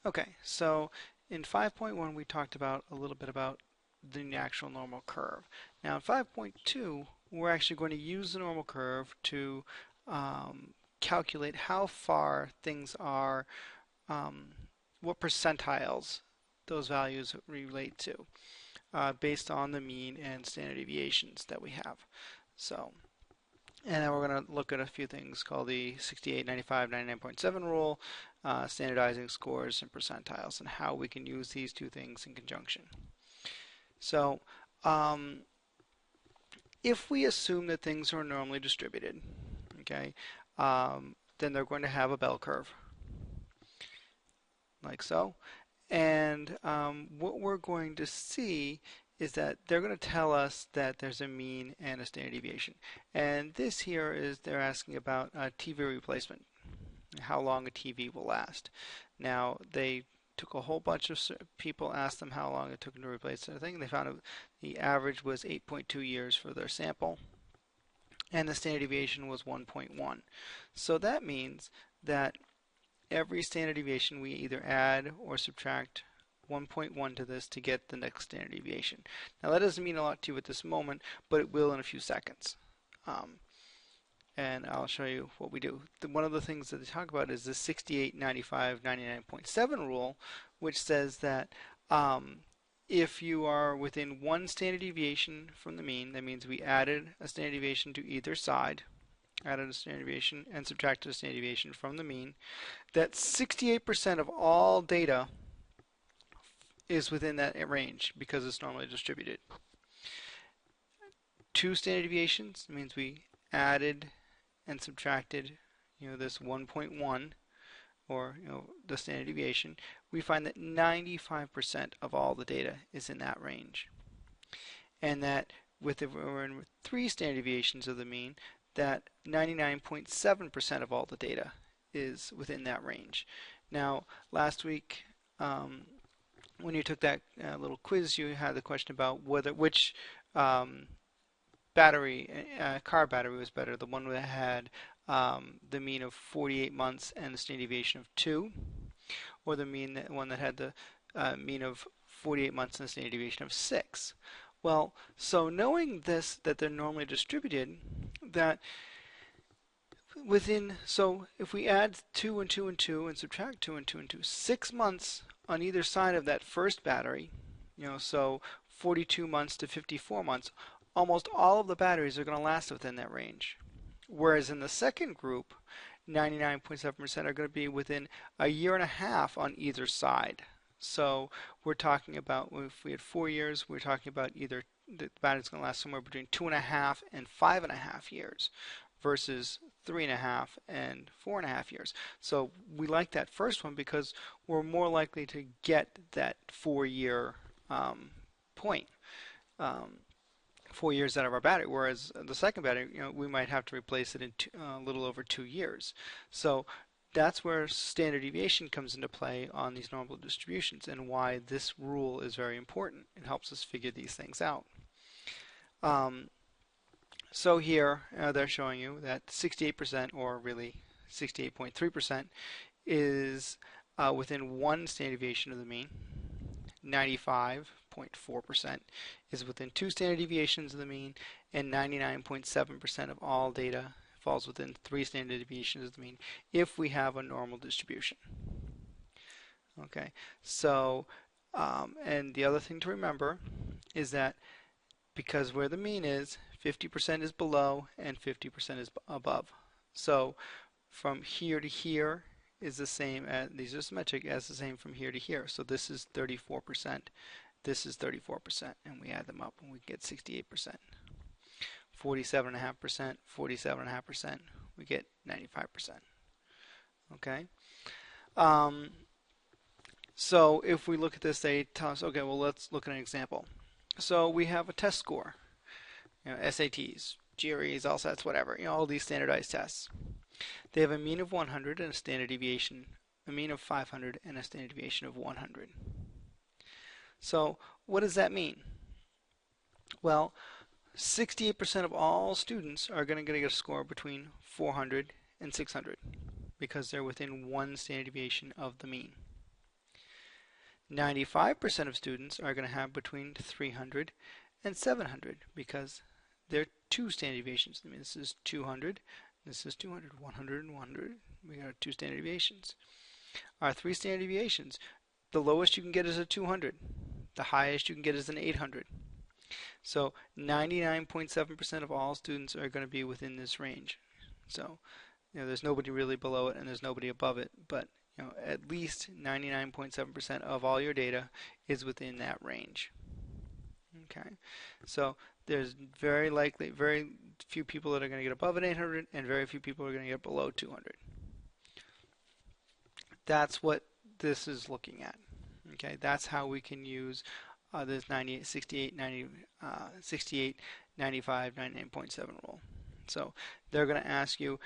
Okay, so in 5.1 we talked about a little bit about the actual normal curve. Now in 5.2 we're actually going to use the normal curve to calculate how far things are, um, what percentiles those values relate to, based on the mean and standard deviations that we have. So, and then we're going to look at a few things called the 68, 95, 99.7 rule, standardizing scores and percentiles, and how we can use these two things in conjunction. So, if we assume that things are normally distributed, okay, then they're going to have a bell curve, like so. And what we're going to see is that they're going to tell us that there's a mean and a standard deviation. And this here is they're asking about TV replacement, how long a TV will last. Now they took a whole bunch of people, asked them how long it took them to replace the thing, and they found the average was 8.2 years for their sample, and the standard deviation was 1.1. So that means that every standard deviation we either add or subtract 1.1 to this to get the next standard deviation. Now that doesn't mean a lot to you at this moment, but it will in a few seconds. And I'll show you what we do. One of the things that they talk about is the 68, 95, 99.7 rule, which says that if you are within one standard deviation from the mean, that means we added a standard deviation to either side, added a standard deviation and subtracted a standard deviation from the mean, that 68% of all data is within that range because it's normally distributed. Two standard deviations means we added and subtracted, this 1.1, or the standard deviation. We find that 95% of all the data is in that range, and that with three standard deviations of the mean, that 99.7% of all the data is within that range. Now, last week, when you took that little quiz, you had the question about which car battery was better, the one that had the mean of 48 months and the standard deviation of 2, or the one that had the mean of 48 months and the standard deviation of 6. Well, so knowing this, that they're normally distributed, that so if we add 2 and 2 and 2 and subtract 2 and 2 and 2, 6 months on either side of that first battery, so 42 months to 54 months, almost all of the batteries are going to last within that range. Whereas in the second group, 99.7% are going to be within a year and a half on either side. So we're talking about, if we had 4 years, we're talking about either the battery's going to last somewhere between 2.5 and 5.5 years versus 3.5 and 4.5 years. So we like that first one because we're more likely to get that 4-year point. 4 years out of our battery, whereas the second battery, we might have to replace it in a little over 2 years. So that's where standard deviation comes into play on these normal distributions, and why this rule is very important. It helps us figure these things out. So here they're showing you that 68%, or really 68.3%, is within one standard deviation of the mean. 95.4% is within 2 standard deviations of the mean, and 99.7% of all data falls within 3 standard deviations of the mean if we have a normal distribution. Okay, so and the other thing to remember is that because where the mean is, 50% is below and 50% is above. So from here to here is the same as, these are symmetric, as the same from here to here. So this is 34%, this is 34%, and we add them up and we get 68%. 47.5%, 47.5%, we get 95%. Okay? So if we look at this, they tell us, okay, well, let's look at an example. So we have a test score, SATs, GREs, LSATs, whatever, all these standardized tests. They have a mean of 100 and a standard deviation, a mean of 500 and a standard deviation of 100. So what does that mean? Well, 68% of all students are going to get a score between 400 and 600 because they're within one standard deviation of the mean. 95% of students are going to have between 300 and 700 because they're two standard deviations. I mean, this is 200, this is 200, 100, and 100. We got two standard deviations. Our three standard deviations, the lowest you can get is a 200. The highest you can get is an 800. So 99.7% of all students are going to be within this range. So there's nobody really below it and there's nobody above it, but at least 99.7% of all your data is within that range. Okay, so there's very few people that are going to get above an 800 and very few people are going to get below 200. That's what this is looking at. Okay, that's how we can use this 98, 68, 90, 68, 95, 99.7 rule. So they're going to ask you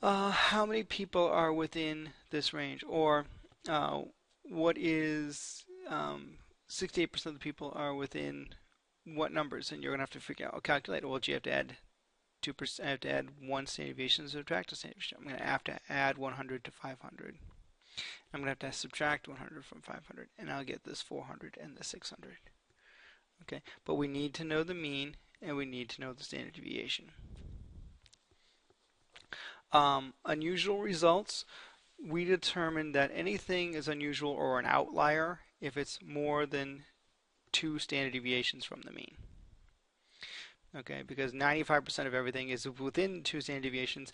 how many people are within this range, or what is 68% of the people are within what numbers, and you're going to have to figure out, calculate, well, do you have to add 2%, I have to add one standard deviation to subtract a standard deviation. I'm going to have to add 100 to 500. I'm going to have to subtract 100 from 500, and I'll get this 400 and the 600. Okay, but we need to know the mean, and we need to know the standard deviation. Unusual results, we determine that anything is unusual or an outlier if it's more than 2 standard deviations from the mean. Okay, because 95% of everything is within 2 standard deviations.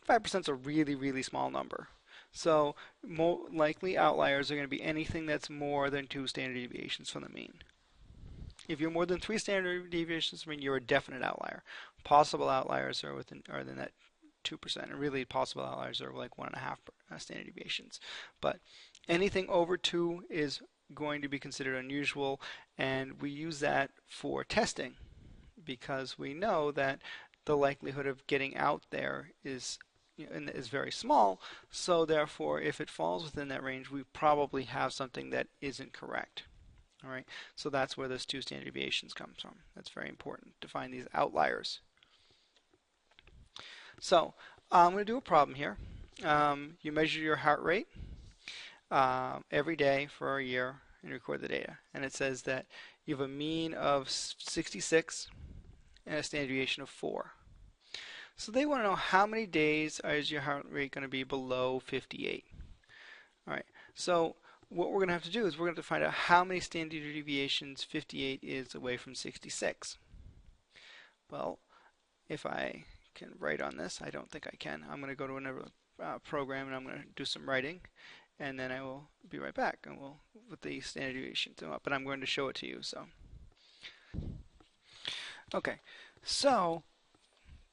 5% is a really, really small number. So more likely outliers are going to be anything that's more than 2 standard deviations from the mean. If you're more than 3 standard deviations from the mean, you're a definite outlier. Possible outliers are within that 2%, and really possible outliers are like 1.5 standard deviations. But anything over 2 is going to be considered unusual, and we use that for testing because we know that the likelihood of getting out there is very small. So therefore, if it falls within that range, we probably have something that isn't correct. All right, so that's where those 2 standard deviations comes from. That's very important to find these outliers. So I'm going to do a problem here. You measure your heart rate every day for a year and record the data. And it says that you have a mean of 66 and a standard deviation of 4. So they want to know how many days is your heart rate going to be below 58. All right, so what we're going to have to do is we're going to have to find out how many standard deviations 58 is away from 66. Well, if I can write on this, I don't think I can. I'm going to go to another program and I'm going to do some writing, and then I will be right back and we'll with the standard deviation up, but I'm going to show it to you. So okay, so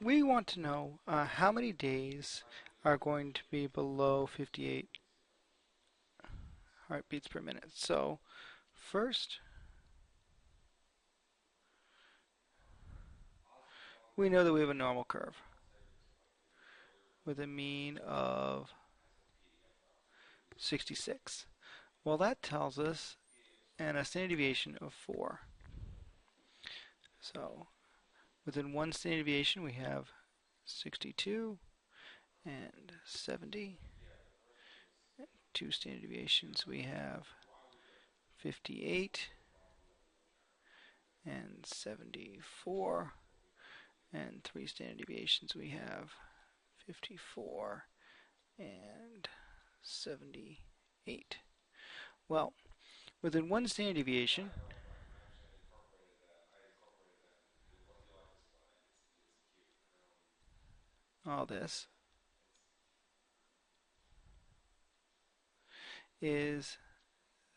we want to know how many days are going to be below 58 heartbeats per minute. So first, we know that we have a normal curve with a mean of 66. Well, that tells us and a standard deviation of 4. So within one standard deviation we have 62 and 70. And 2 standard deviations we have 58 and 74. And 3 standard deviations we have 54 and 78. Well, within one standard deviation, all this is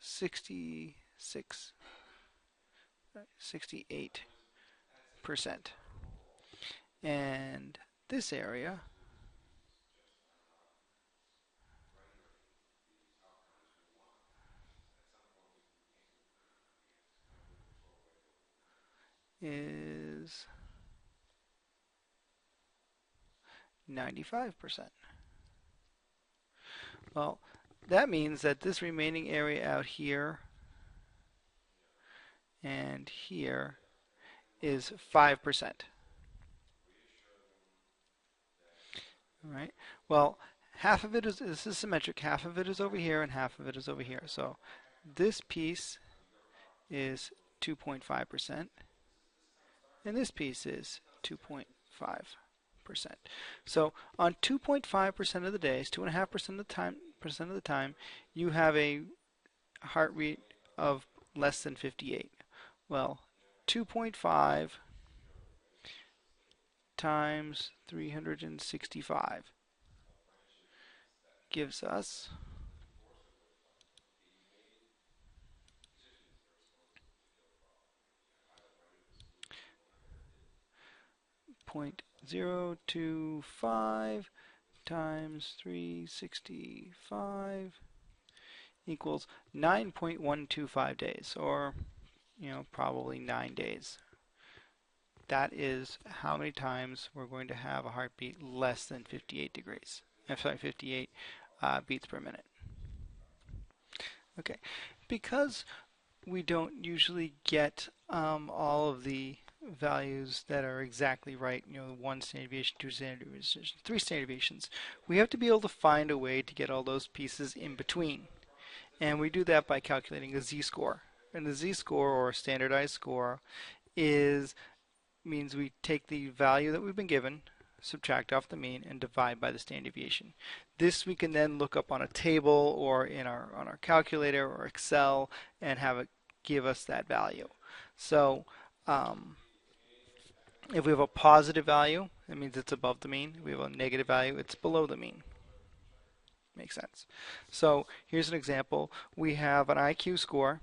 68%. And this area is 95%. Well, that means that this remaining area out here and here is 5%. All right. Well, half of it is this is symmetric. Half of it is over here, and half of it is over here. So this piece is 2.5%, and this piece is 2.5%. So on 2.5% of the days, 2.5% of the time, you have a heart rate of less than 58. Well, 2.5 times 365 gives us 0.025 times 365 equals 9.125 days, or probably 9 days. That is how many times we're going to have a heartbeat less than 58 degrees. I'm sorry, 58 beats per minute. Okay, because we don't usually get all of the values that are exactly right, 1 standard deviation, 2 standard deviations, 3 standard deviations, we have to be able to find a way to get all those pieces in between. And we do that by calculating a z-score. And the z-score, or standardized score, means we take the value that we've been given, subtract off the mean, and divide by the standard deviation. This we can then look up on a table or on our calculator or Excel and have it give us that value. So if we have a positive value, that means it's above the mean. If we have a negative value, it's below the mean. Makes sense. So here's an example. We have an IQ score,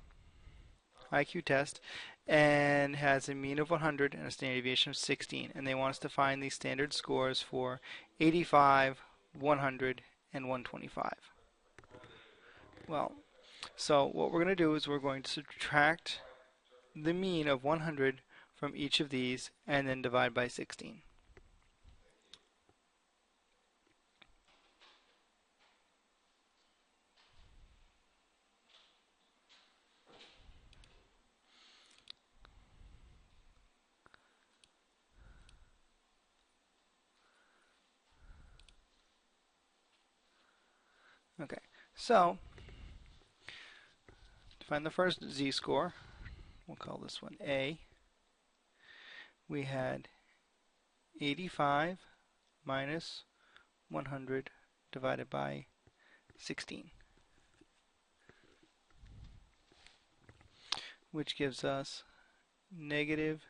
IQ test, and has a mean of 100 and a standard deviation of 16. And they want us to find these standard scores for 85, 100, and 125. Well, so what we're going to do is we're going to subtract the mean of 100 from each of these and then divide by 16. Okay, so to find the first z-score, we'll call this one A. We had 85 minus 100 divided by 16, which gives us negative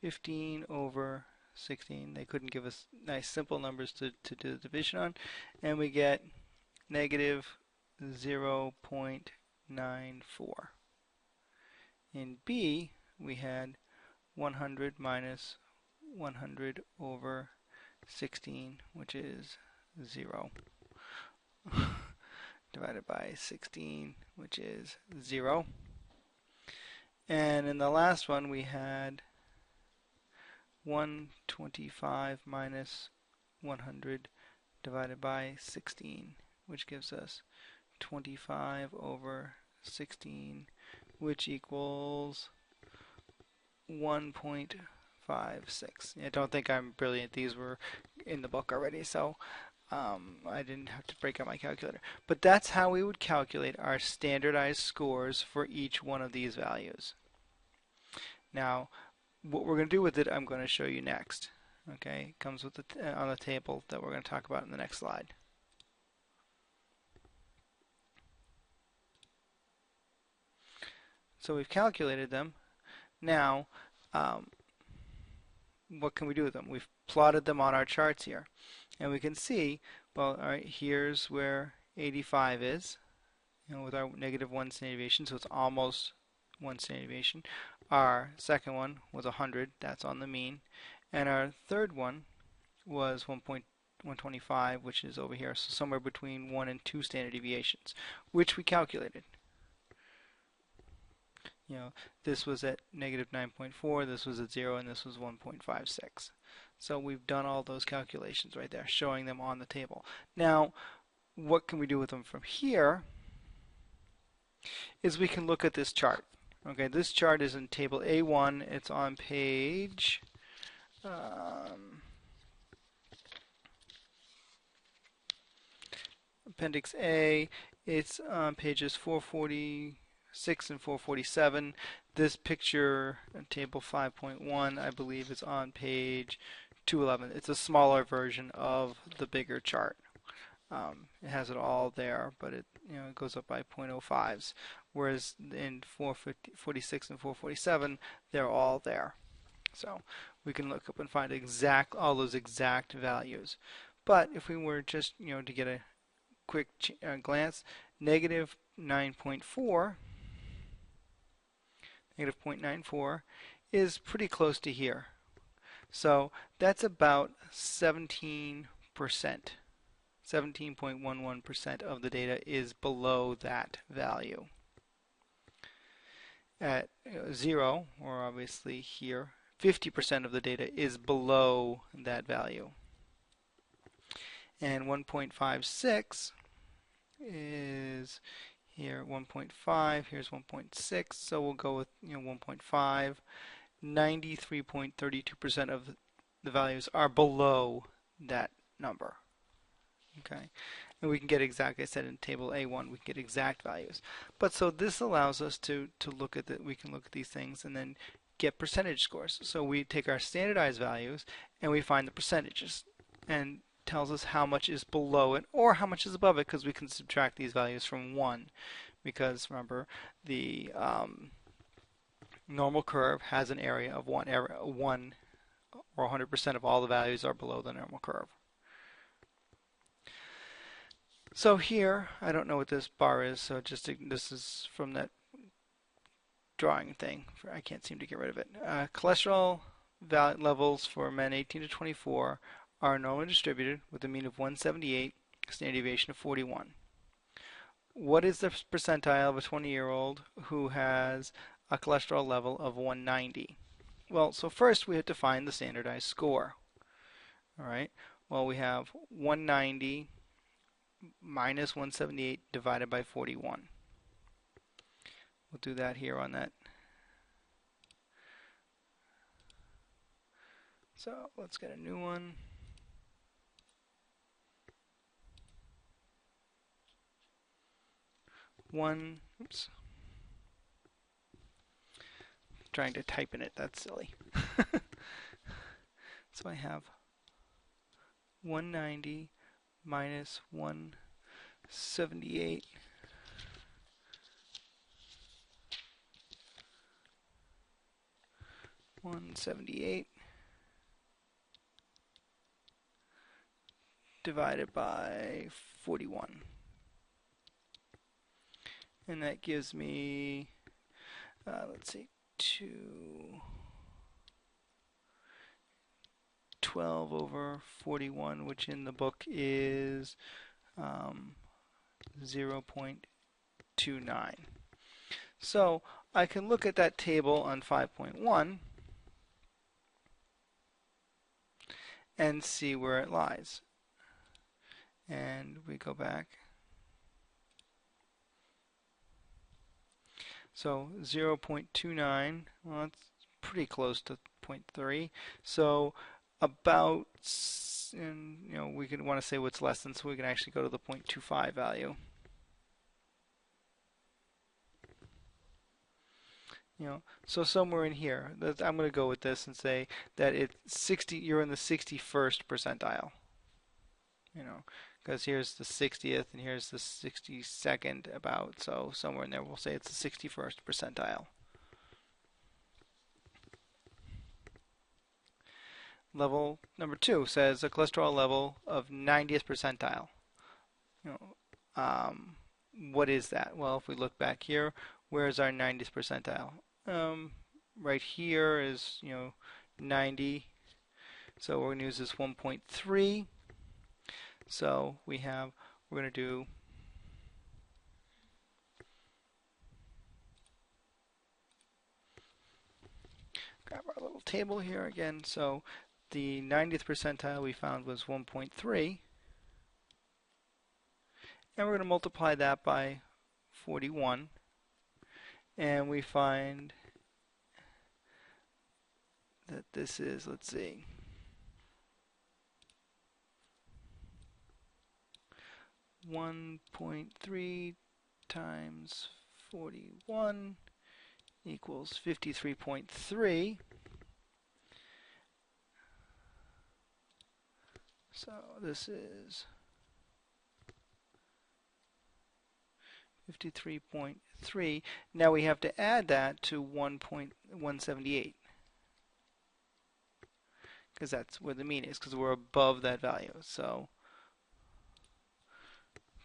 15 over 16. They couldn't give us nice simple numbers to do the division on, and we get negative 0.94. In B, we had 100 minus 100 over 16, which is 0, divided by 16, which is 0. And in the last one, we had 125 minus 100 divided by 16, which gives us 25 over 16, which equals 1.56. I don't think I'm brilliant. These were in the book already, so I didn't have to break out my calculator. But that's how we would calculate our standardized scores for each one of these values. Now, what we're going to do with it, I'm going to show you next. Okay, it comes with on the table that we're going to talk about in the next slide. So we've calculated them. Now, what can we do with them? We've plotted them on our charts here. And we can see, well, all right, here's where 85 is, with our negative 1 standard deviation, so it's almost 1 standard deviation. Our second one was 100, that's on the mean. And our third one was 1.125, which is over here, so somewhere between 1 and 2 standard deviations, which we calculated. This was at negative 9.4, this was at 0, and this was 1.56. So we've done all those calculations right there, showing them on the table. Now, what can we do with them from here is we can look at this chart. Okay, this chart is in table A1. It's on page Appendix A. It's on pages 446 and 447. This picture, table 5.1, I believe is on page 211. It's a smaller version of the bigger chart. It has it all there, but it it goes up by 0.05s, whereas in 446 and 447 they're all there. So we can look up and find all those exact values. But if we were just to get a quick glance, negative 9.4, negative 0.94 is pretty close to here. So that's about 17%. 17.11% of the data is below that value. At 0, or obviously here, 50% of the data is below that value. And 1.56 is here 1.5, here's 1.6, so we'll go with 1.5. 93.32% of the values are below that number. Okay, and we can get exact, I said in table A1, we can get exact values. But so this allows us to look at that. We can look at these things and then get percentage scores. So we take our standardized values and we find the percentages, and tells us how much is below it or how much is above it, because we can subtract these values from 1. Because remember, the normal curve has an area of 1, or 100% of all the values are below the normal curve. So here, I don't know what this bar is, so this is from that drawing thing. I can't seem to get rid of it. Cholesterol levels for men 18 to 24 are normally distributed with a mean of 178, standard deviation of 41. What is the percentile of a 20-year-old who has a cholesterol level of 190? Well, so first we have to find the standardized score. All right. Well, we have 190 minus 178 divided by 41. We'll do that here on that. So let's get a new one. Oops. Trying to type in it, that's silly. So I have 190 minus 178 divided by 41. And that gives me, let's see, 12 over 41, which in the book is 0.29. So I can look at that table on 5.1 and see where it lies. And we go back. So 0.29, well, that's pretty close to 0.3. So about, and we could want to say what's less than, so we can actually go to the 0.25 value. So somewhere in here, I'm going to go with this and say that you're in the 61st percentile. Because here's the 60th and here's the 62nd about, so somewhere in there we'll say it's the 61st percentile. Level number 2 says a cholesterol level of 90th percentile. What is that? Well, if we look back here, where's our 90th percentile? Right here is 90. So we're going to use this 1.3. So we're going to do grab our little table here again. So the 90th percentile we found was 1.3. And we're going to multiply that by 41. And we find that this is, let's see, 1.3 times 41 equals 53.3. So this is 53.3. Now we have to add that to 1.178 because that's where the mean is, because we're above that value. So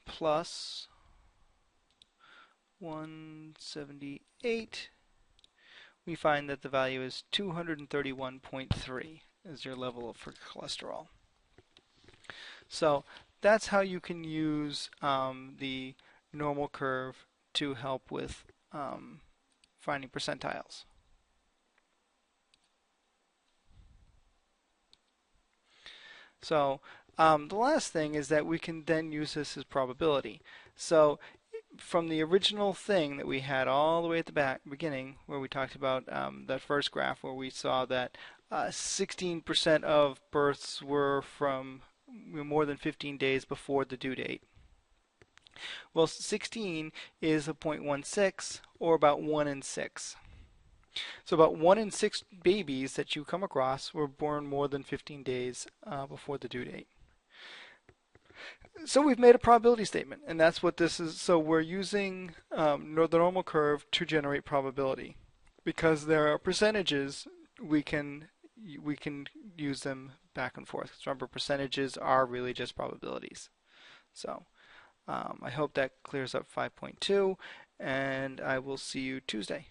plus 178, we find that the value is 231.3 is your level for cholesterol. So that's how you can use the normal curve to help with finding percentiles. So the last thing is that we can then use this as probability. So from the original thing that we had all the way at the beginning, where we talked about that first graph where we saw that 16% of births were from more than 15 days before the due date. Well, 16 is a 0.16, or about 1 in 6. So about 1 in 6 babies that you come across were born more than 15 days before the due date. So we've made a probability statement, and that's what this is. So we're using the normal curve to generate probability. Because there are percentages, we can use them back and forth. Remember, percentages are really just probabilities. So I hope that clears up 5.2, and I will see you Tuesday.